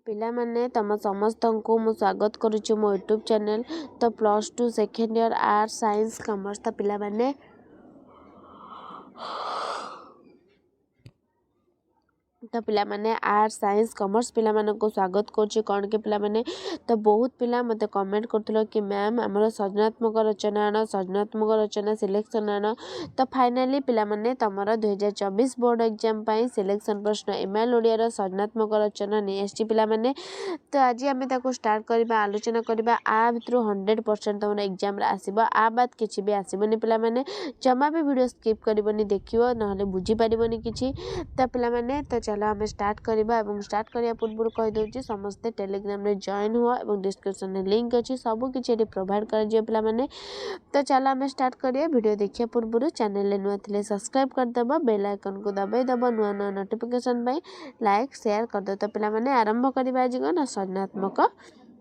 पिला माने तम समस्त को मु स्वागत करुच्ची मो यूट्यूब चैनल। तो +2 second year arts science commerce तो पिला माने तो पिला माने आर्ट्स साइंस कॉमर्स पिला को स्वागत करुच्ची कौन के पिला माने। तो बहुत पिला मते कमेंट करथलो कि मैम हमर सृजनात्मक रचना आण सृजनात्मक रचना सिलेक्शन आण। तो फाइनली पिला माने तमर 2024 बोर्ड एग्जाम पाई सिलेक्शन प्रश्न एमआईएल ओडिया रो सृजनात्मक रचना नै एसटी पिला माने। तो आज आम ताको स्टार्ट करबा आलोचना करबा आ भितर 100% तमर एग्जाम रे आसीबो आ बात किछि भी आसीबोनी पिला माने जमा भी वीडियो स्किप करबोनी देखियो नहले बुझी पारिबोनी किछि। तो पिला माने तो चलो आम स्टार्ट करबा एवं स्टार्ट करिया पूर्व कहि दउची समस्त टेलीग्राम रे जॉइन हुआ एवं डिस्क्रिप्शन में लिंक अछि सब किछि एटी प्रोवाइड कर जे पिला माने। तो चलो आम स्टार्ट करिया वीडियो देखिया पूर्व चैनल ले नुआ थिले सब्सक्राइब कर दबा बेल आइकन को दबाई दबा नुआ नुआ नोटिफिकेशन पई लाइक शेयर कर दो। तो पिला माने आरंभ करबा आज ना सृजनात्मक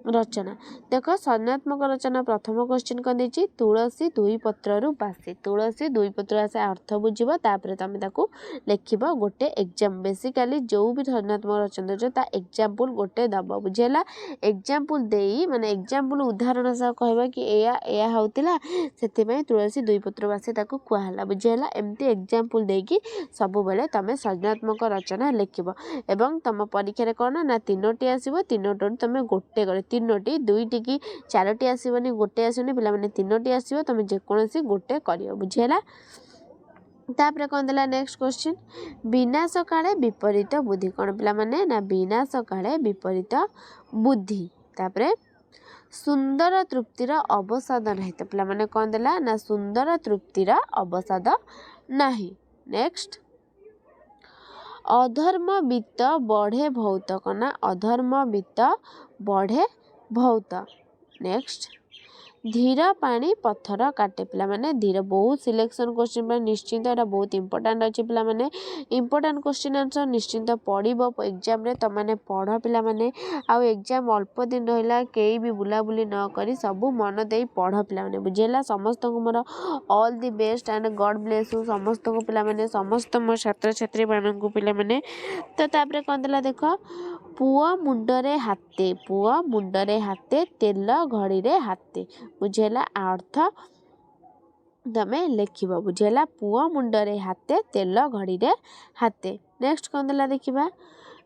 रचना। देख सृजनात्मक रचना प्रथम क्वेश्चन कर देछि तुलसी दुई पत्र रु बासी। तुलसी दुई पत्र आसे अर्थ बुझिबो तापरे तमे ताकू लिखिबो गोटे एग्जाम बेसिकली जो भी सृजनात्मक रचना जो ता एग्जांपल गोटे दबो बुझेला। एग्जांपल देई माने एग्जांपल उदाहरण सा कहबा कि एया एया होतिला सेति में तुलसी दुई पत्र बासी ताकू कुहाला बुझेला। एम्ति एग्जांपल देकी सब बेले तमे सृजनात्मक रचना लिखिबो एवं तम परीक्षा रे कोन ना तीनोटी आसीबो तीनोटी तमे गोटे करे तीनोटी दुईटी की चारोटी आसीबनी गोटे आसीबनी पिला माने तीनोटी आसीबो तमे जे कोनसी गोटे करियो बुझेला। तापरे कौन देला नेक्स्ट क्वेश्चन विनाश काले विपरीत बुद्धि कौन पिला माने ना विनाश काले विपरीत बुद्धि। तापरे सुंदर तृप्तिर अवसाद नहीं तो पिला माने कौन देला ना सुंदर तृप्तिर अवसाद नहीं। नेक्स्ट अधर्म वित्त बढ़े भौत कना अधर्म वित्त बढ़े भौत। नेक्स्ट धीर पानी पत्थर काटे पिला माने धीर बहुत सिलेक्शन क्वेश्चन पर निश्चिंत एटा बहुत इंपोर्टेंट अछि पिला माने इंपोर्टेंट क्वेश्चन आंसर निश्चिंत पढ़िबो एग्जाम रे त माने पढ़ पिला माने आ एग्जाम अल्प दिन रहिला केई भी बुला बुली न करी सब मन देई पढ़ पिला माने बुझेला। समस्त को मोर all the best and god bless you समस्त को पिला माने समस्त मो छात्र छात्री मानन को पिला माने। तो तापरे कोन देला देखो पुआ मुंडरे हाते तेल घड़ी रे हाते बुझेला अर्थ तमे लिखिबो बुझेला पुआ मुंडरे हाते तेल घड़ी रे हाते। नेक्स्ट कोन देला देखिबा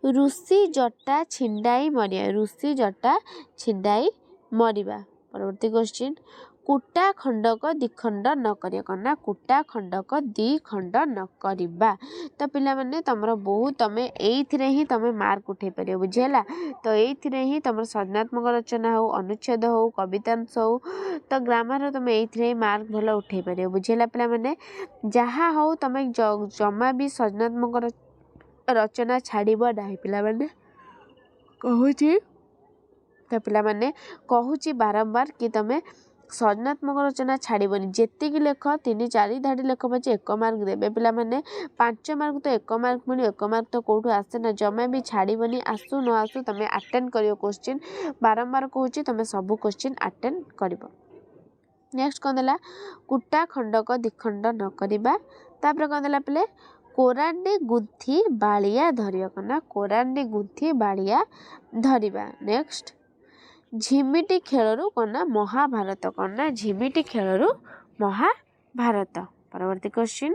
ऋषि जटा छिंडाई मरिया ऋषि जटा छिंडाई मरिबा। परवर्ती क्वेश्चन कुटा खंडक दिखंड न करिया कना कुटा खंडक दी खंड न करिबा। तो पिला माने तमरो बहुत तमे एइथिरे ही तमे मार्क उठे परियो बुझेला। तो एइथिरे ही तमरो सृजनात्मक रचना हो अनुच्छेद हो कवितांश हो तो ग्रामर तमे एइथिरे मार्क भलो उठे परियो बुझेला। पिला माने जहा हो तमे जमा भी सृजनात्मक रचना छाड़िबो नाही पिला माने कहूची। तो पिला माने कहूची बारंबार कि तमे सृजनात्मक रचना छाड़िबनी जेतिकी लेख 3-4 धाड़ी लेख पछे 1 मार्क देबे पिला माने 5 मार्क तो 1 मार्क मिली 1 मार्क तो कोठू आसे ना जमा भी छाड़िबनी आसु न आसु तमे अटेंड करियो क्वेश्चन बारंबार कहूची तमे सब क्वेश्चन अटेंड करिवो। नेक्स्ट कोन देला कुटा खंडक दिखंड न करिबा। तापर कोन देला पिले कोरांडी गुंथी बालिया धरिया कना कोरांडी गुंथी बालिया धरिबा। नेक्स्ट झिमिटी खेलरू कना महाभारत कना झिमिटी खेलरू महाभारत। परवर्ती क्वेश्चन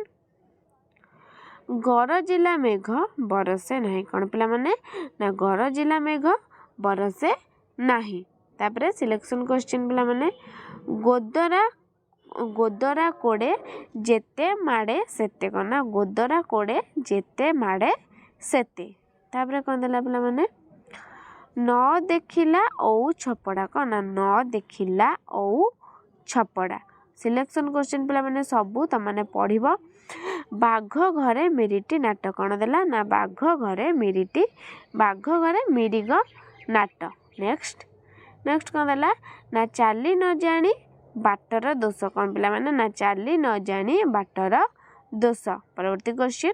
गरजिला मेघ बरसे नहीं कौन पिला माने ना गरजिला मेघ बरसे नहीं। तापरे सिलेक्शन क्वेश्चन पिला माने गोदरा कोड़े जेते माड़े सेते कना गोदरा कोड़े जेते माड़े सेते। तापरे कौन देला पिला माने न देखिला औ छपड़ा कना न देखिला औ छपड़ा। सिलेक्शन क्वेश्चन पिला माने सबू त माने पढ़िबो बाघ घरे मिरिटी नाट कौन देला ना बाघ घरे मिरिटी बाघ घरे मिरिग नाट। नेक्स्ट कौन देला ना चाली न जानी बाटर दोष कौन पिला माने ना चाली न जानी बाटर दोष। परवर्ती क्वेश्चन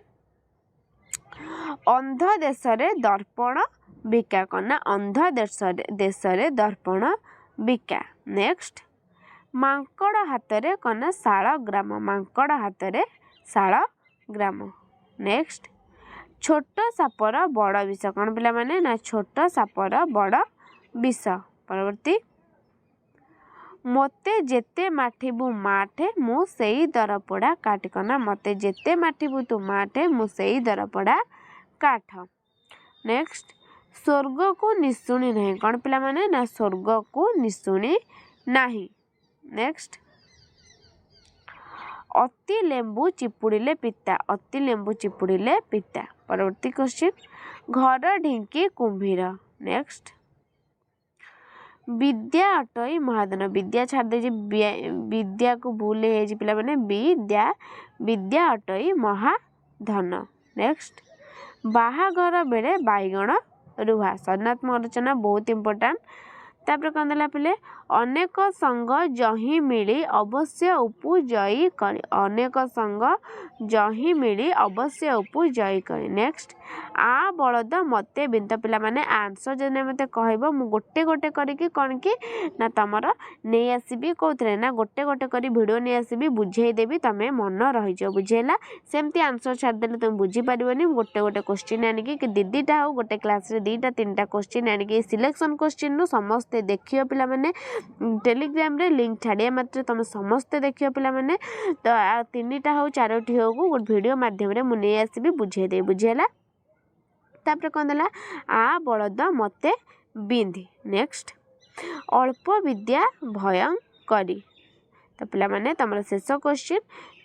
अंध देश रे दर्पण बिका कना अंध देश रे दर्पण बिका। नेक्स्ट मांकड़ हातरे कना शाल ग्राम मांकड़ हातरे शाल ग्राम। नेक्स्ट छोट सापर बड़ विष कौन पिला माने ना छोट सापर बड़ विष। परवर्ती मते जेते माठिबु माठे मु सेई दरपोड़ा काठ कना मते जेते माठिबु तू माठे मु सेई दरपोड़ा काठ। नेक्स्ट स्वर्ग को निशुणी नहीं कौन पिला माने ना स्वर्ग को निशुणी नहीं। नेक्स्ट अति लेंबू चिपुड़िले पिता अति लेंबू चिपुड़िले पिता। परवर्ती क्वेश्चन घर ढिंकी कुंभीर। नेक्स्ट विद्या अटई महाधन विद्या छाड़ दे विद्या को भूल है पिला माने विद्या विद्या अटई महाधन। नेक्स्ट बाहाघर बेले बैगण रुहा सृजनात्मक रचना बहुत इंपोर्टेंट। तापर कौन देला पिले अनेक संग जही मिली अवश्य उपजयी करे अनेक संग जही मिली अवश्य उपजयी करे। नेक्स्ट आ बलद मते बिंत पिला माने आंसर जने मते कहबो मु गोटे गोटे करिकी कोन की ना तमर नै आसीबी कोथरे ना गोटे गोटे करी वीडियो नै आसीबी बुझेई देबी तमे मन रहि जो बुझेला सेमती आंसर छाड़ देले तुम बुझी परिबनी गोटे गोटे क्वेश्चन आनी कि दीदीटा हो गोटे क्लास रे दीटा तीनटा क्वेश्चन आनी कि सिलेक्शन क्वेश्चन नु समस्त देखियो पिला माने टेलीग्राम रे लिंक छाड़िया मात्र तुम समस्त देखियो पिला माने तो तीनटा हो चारोटी हो गोटे वीडियो माध्यम रे मु नै आसीबी बुझेई दे बुझेला। तापर कौन देला आ बलद मते बिंधी। नेक्स्ट अल्प विद्या भयंकरी तो पिला माने तमरा शेष क्वेश्चन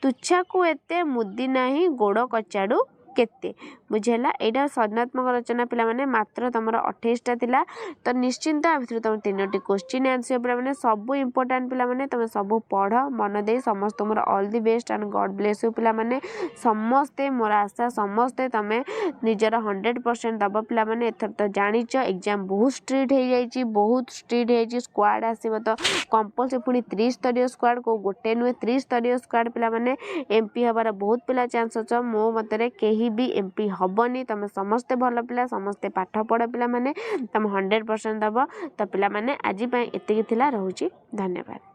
तुच्छा को एते मुदी नाही गोड़ कचाड़ू केते बुझेला एटा सृजनात्मक रचना पिला माने मात्र तमरा 28टा थिला तो निश्चिंत आ भितर तुम तीनोटी क्वेश्चन आंसर पिला माने सब इंपोर्टेंट पिला माने तुम सब पढ़ मन दे समस्त मोर all the best and god bless you पिला माने समस्ते मोर आशा समस्ते तमे निजर 100% दब पिला माने एथर तो जानिच एग्जाम बहुत स्ट्रिक्ट हो जाइछि बहुत स्ट्रिक्ट हो स्क्वाड आसीबो तो कंपलसरी पुनी 30 स्तरीय स्क्वाड को गोटे नुए 30 स्तरीय स्क्वाड पिला माने एमपी हबार बहुत पिला चांस अछ मो मतरे केही भी एमपी हबनी तमे समस्ते भल पिला समस्ते पाठ पढ़ पिला माने तम 100% दब तो पिला माने आज एतिकी थिला रहूची धन्यवाद।